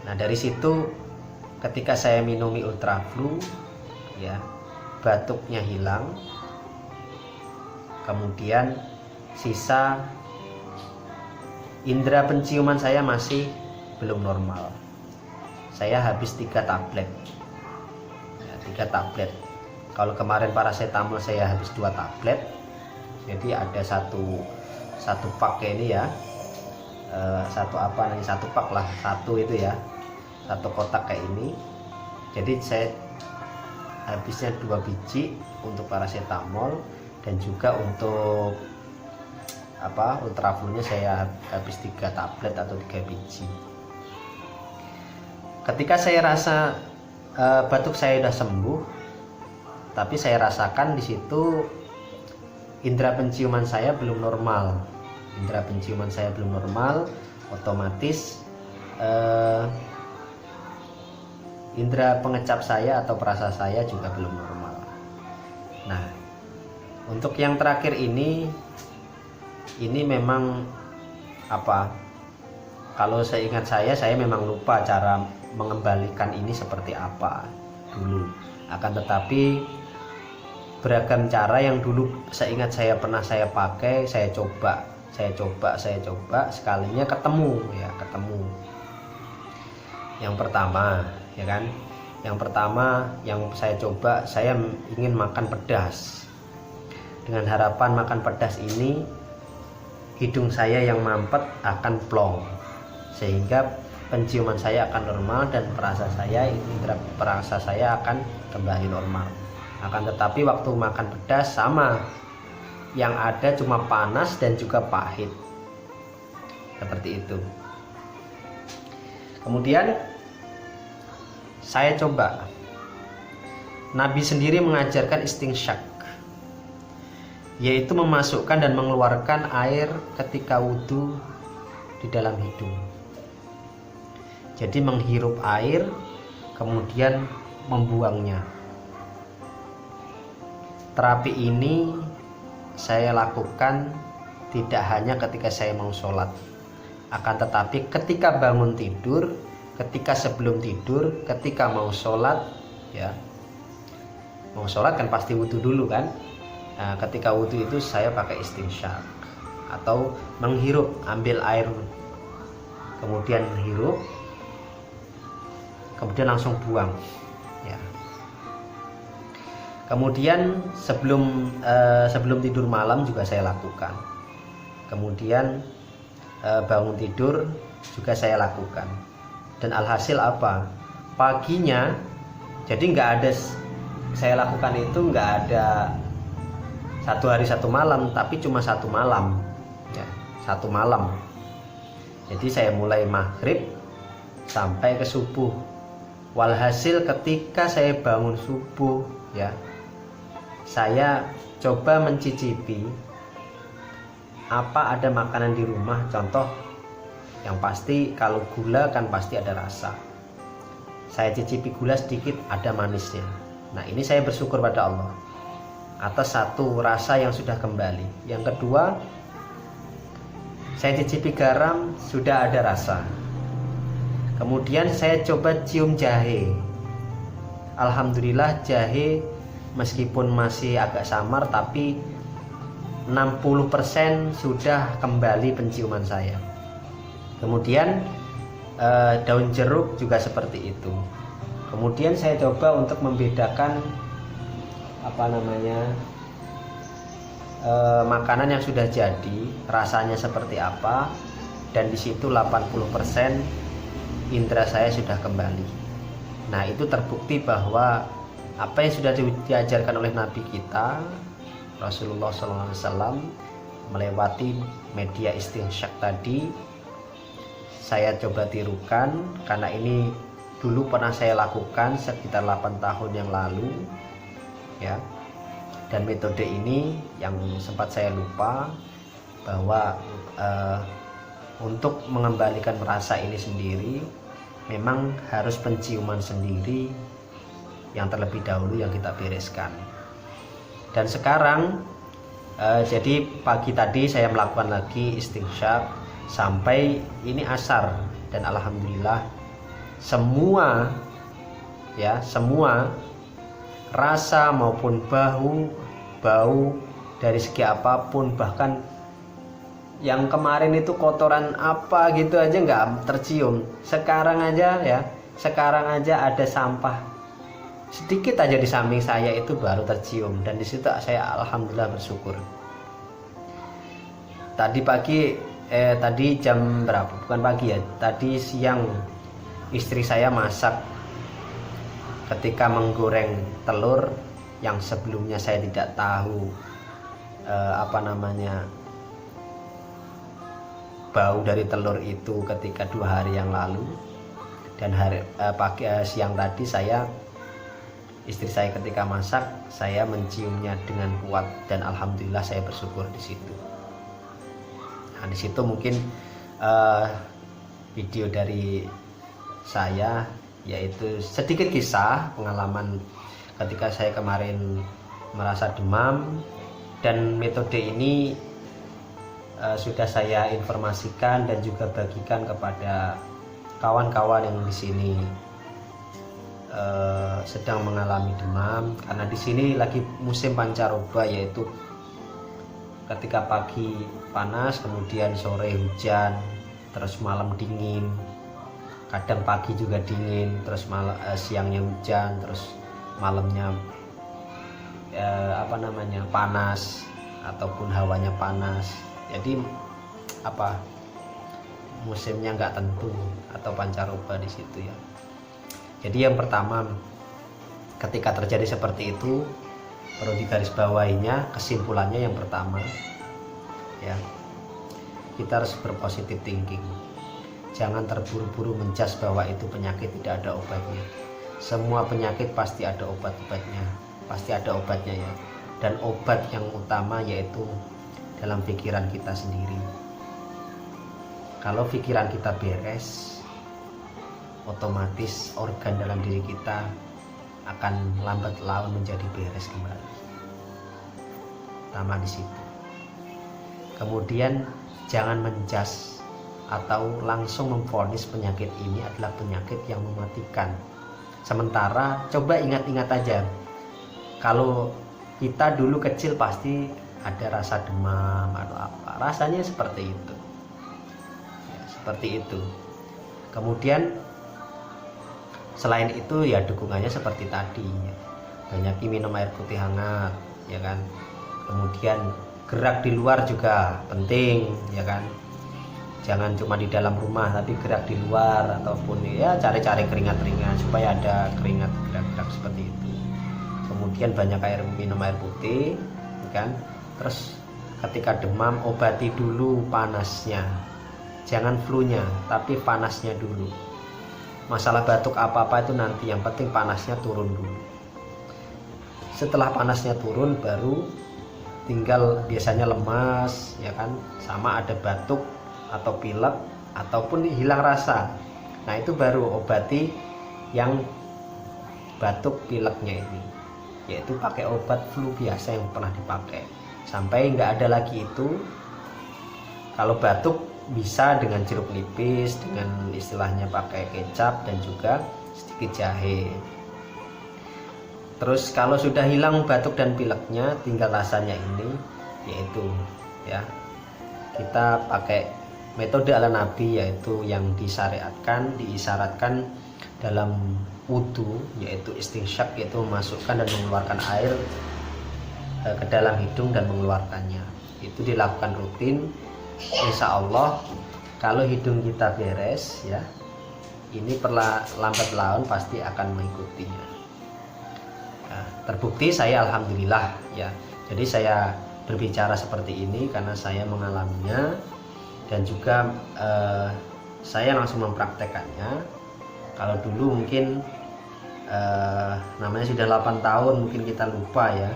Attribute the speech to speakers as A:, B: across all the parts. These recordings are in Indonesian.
A: Nah, dari situ ketika saya minumi Ultraflu, ya, batuknya hilang. Kemudian sisa indera penciuman saya masih belum normal. Saya habis 3 tablet. Ya, 3 tablet. Kalau kemarin paracetamol saya habis 2 tablet. Jadi ada satu pak ini ya. Satu pak lah, satu itu ya. Satu kotak kayak ini. Jadi saya habisnya 2 biji untuk paracetamol, dan juga untuk Ultraflu-nya saya habis 3 tablet atau 3 biji. Ketika saya rasa batuk saya sudah sembuh, tapi saya rasakan di situ indera penciuman saya belum normal. Indera penciuman saya belum normal, otomatis indera pengecap saya atau perasa saya juga belum normal. Nah, untuk yang terakhir ini memang kalau seingat saya memang lupa cara mengembalikan ini seperti apa dulu. Akan tetapi beragam cara yang dulu seingat saya pernah saya pakai, saya coba, sekalinya ketemu. Yang pertama, ya kan? Yang pertama yang saya coba, saya ingin makan pedas. Dengan harapan makan pedas ini hidung saya yang mampet akan plong, sehingga penciuman saya akan normal dan indera perasa saya akan kembali normal. Akan tetapi waktu makan pedas sama, yang ada cuma panas dan juga pahit, seperti itu. Kemudian saya coba, Nabi sendiri mengajarkan istinsyak, yaitu memasukkan dan mengeluarkan air ketika wudhu di dalam hidung. Jadi menghirup air kemudian membuangnya. Terapi ini saya lakukan tidak hanya ketika saya mau sholat, akan tetapi ketika bangun tidur, ketika sebelum tidur, ketika mau sholat, ya, mau sholat kan pasti wudhu dulu kan. Nah, ketika wudhu itu saya pakai istinsyak atau menghirup, ambil air kemudian menghirup, kemudian langsung buang, ya. Kemudian sebelum tidur malam juga saya lakukan. Kemudian bangun tidur juga saya lakukan. Dan alhasil apa? Paginya, jadi nggak ada, saya lakukan itu nggak ada 1 hari 1 malam, tapi cuma 1 malam, ya, 1 malam. Jadi saya mulai maghrib sampai ke subuh. Walhasil ketika saya bangun subuh, ya, saya coba mencicipi apa ada makanan di rumah. Contoh yang pasti, kalau gula kan pasti ada rasa. Saya cicipi gula sedikit, ada manisnya. Nah, ini saya bersyukur pada Allah atas satu rasa yang sudah kembali. Yang kedua, saya cicipi garam, sudah ada rasa. Kemudian saya coba cium jahe. Alhamdulillah jahe meskipun masih agak samar, tapi 60% sudah kembali penciuman saya. Kemudian daun jeruk juga seperti itu. Kemudian saya coba untuk membedakan makanan yang sudah jadi rasanya seperti apa, dan di situ 80% indera saya sudah kembali. Nah, itu terbukti bahwa apa yang sudah diajarkan oleh Nabi kita Rasulullah SAW melewati media istinsyak tadi, saya coba tirukan, karena ini dulu pernah saya lakukan sekitar 8 tahun yang lalu, ya. Dan metode ini yang sempat saya lupa, bahwa untuk mengembalikan rasa ini sendiri memang harus penciuman sendiri yang terlebih dahulu yang kita bereskan. Dan sekarang jadi pagi tadi saya melakukan lagi istinsyak sampai ini asar, dan alhamdulillah semua rasa maupun bau dari segi apapun, bahkan yang kemarin itu kotoran apa gitu aja nggak tercium. Sekarang aja ada sampah sedikit aja di samping saya itu baru tercium, dan di situ saya alhamdulillah bersyukur. Tadi jam berapa? Bukan pagi ya, tadi siang istri saya masak. Ketika menggoreng telur yang sebelumnya saya tidak tahu bau dari telur itu ketika 2 hari yang lalu, dan siang tadi istri saya ketika masak, saya menciumnya dengan kuat, dan alhamdulillah saya bersyukur di situ. Nah, di situ mungkin video dari saya, yaitu sedikit kisah pengalaman ketika saya kemarin merasa demam, dan metode ini sudah saya informasikan dan juga bagikan kepada kawan-kawan yang di sini sedang mengalami demam, karena di sini lagi musim pancaroba, yaitu ketika pagi panas, kemudian sore hujan, terus malam dingin, kadang pagi juga dingin, terus siangnya hujan, terus malamnya panas ataupun hawanya panas. Jadi musimnya nggak tentu, atau pancaroba di situ ya. Jadi yang pertama, ketika terjadi seperti itu, perlu digarisbawahinya, kesimpulannya yang pertama ya, kita harus berpositif thinking. Jangan terburu-buru menjudge bahwa itu penyakit tidak ada obatnya. Semua penyakit pasti ada obatnya ya. Dan obat yang utama yaitu dalam pikiran kita sendiri. Kalau pikiran kita beres, otomatis organ dalam diri kita akan lambat laun menjadi beres kembali. Pertama di situ. Kemudian jangan menjudge atau langsung memvonis penyakit ini adalah penyakit yang mematikan. Sementara coba ingat-ingat aja, kalau kita dulu kecil pasti ada rasa demam atau apa, rasanya seperti itu ya, seperti itu. Kemudian selain itu ya dukungannya seperti tadi ya. Banyaki minum air putih hangat ya kan. Kemudian gerak di luar juga penting ya kan. Jangan cuma di dalam rumah, tapi gerak di luar, ataupun ya cari-cari keringat-keringat supaya ada keringat gerak-gerak seperti itu. Kemudian banyak minum air putih kan. Terus ketika demam, obati dulu panasnya, jangan flu-nya, tapi panasnya dulu. Masalah batuk apa-apa itu nanti, yang penting panasnya turun dulu. Setelah panasnya turun, baru tinggal biasanya lemas ya kan, sama ada batuk atau pilek ataupun hilang rasa. Nah itu baru obati yang batuk pileknya ini, yaitu pakai obat flu biasa yang pernah dipakai sampai nggak ada lagi itu. Kalau batuk bisa dengan jeruk nipis, dengan istilahnya pakai kecap dan juga sedikit jahe. Terus kalau sudah hilang batuk dan pileknya, tinggal rasanya ini, yaitu ya kita pakai metode ala Nabi, yaitu yang diisyaratkan dalam wudu, yaitu istinsyak, yaitu memasukkan dan mengeluarkan air ke dalam hidung dan mengeluarkannya. Itu dilakukan rutin. Insya Allah kalau hidung kita beres ya, ini lambat laun pasti akan mengikutinya. Nah, terbukti saya alhamdulillah ya. Jadi saya berbicara seperti ini karena saya mengalaminya, dan juga saya langsung mempraktekannya. Kalau dulu mungkin namanya sudah 8 tahun, mungkin kita lupa ya.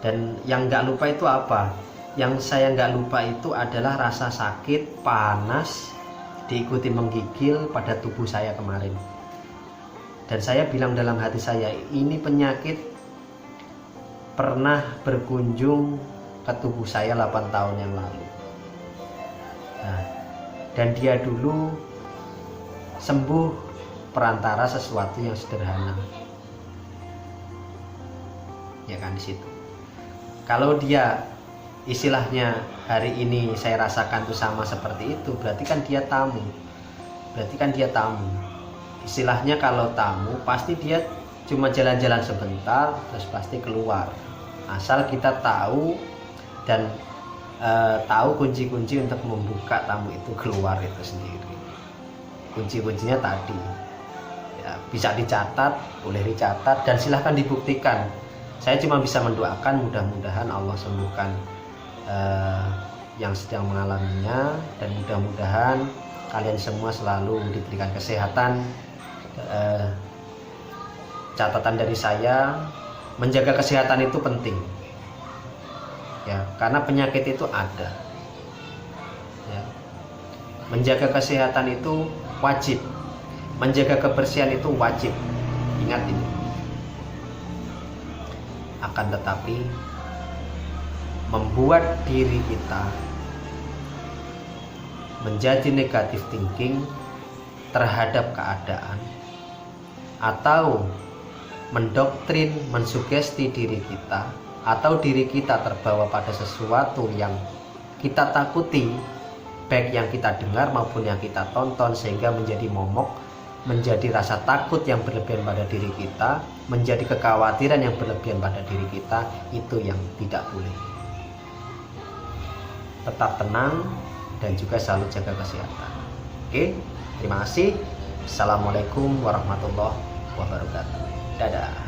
A: Dan yang nggak lupa itu apa? Yang saya nggak lupa itu adalah rasa sakit, panas, diikuti menggigil pada tubuh saya kemarin. Dan saya bilang dalam hati saya, ini penyakit pernah berkunjung ke tubuh saya 8 tahun yang lalu. Nah, dan dia dulu sembuh perantara sesuatu yang sederhana. Ya kan, di situ. Kalau dia istilahnya hari ini saya rasakan tuh sama seperti itu, berarti kan dia tamu. Istilahnya kalau tamu pasti dia cuma jalan-jalan sebentar terus pasti keluar. Asal kita tahu dan tahu kunci-kunci untuk membuka tamu itu keluar itu sendiri. Kunci-kuncinya tadi ya, bisa dicatat, boleh dicatat, dan silahkan dibuktikan. Saya cuma bisa mendoakan mudah-mudahan Allah sembuhkan yang sedang mengalaminya, dan mudah-mudahan kalian semua selalu diberikan kesehatan. Catatan dari saya, menjaga kesehatan itu penting ya, karena penyakit itu ada ya. Menjaga kesehatan itu wajib, menjaga kebersihan itu wajib, ingat ini. Akan tetapi membuat diri kita menjadi negatif thinking terhadap keadaan, atau mendoktrin, mensugesti diri kita, atau diri kita terbawa pada sesuatu yang kita takuti, baik yang kita dengar maupun yang kita tonton, sehingga menjadi momok, menjadi rasa takut yang berlebihan pada diri kita, menjadi kekhawatiran yang berlebihan pada diri kita, itu yang tidak boleh. Tetap tenang dan juga selalu jaga kesehatan. Oke, terima kasih. Assalamualaikum warahmatullahi wabarakatuh. Dadah.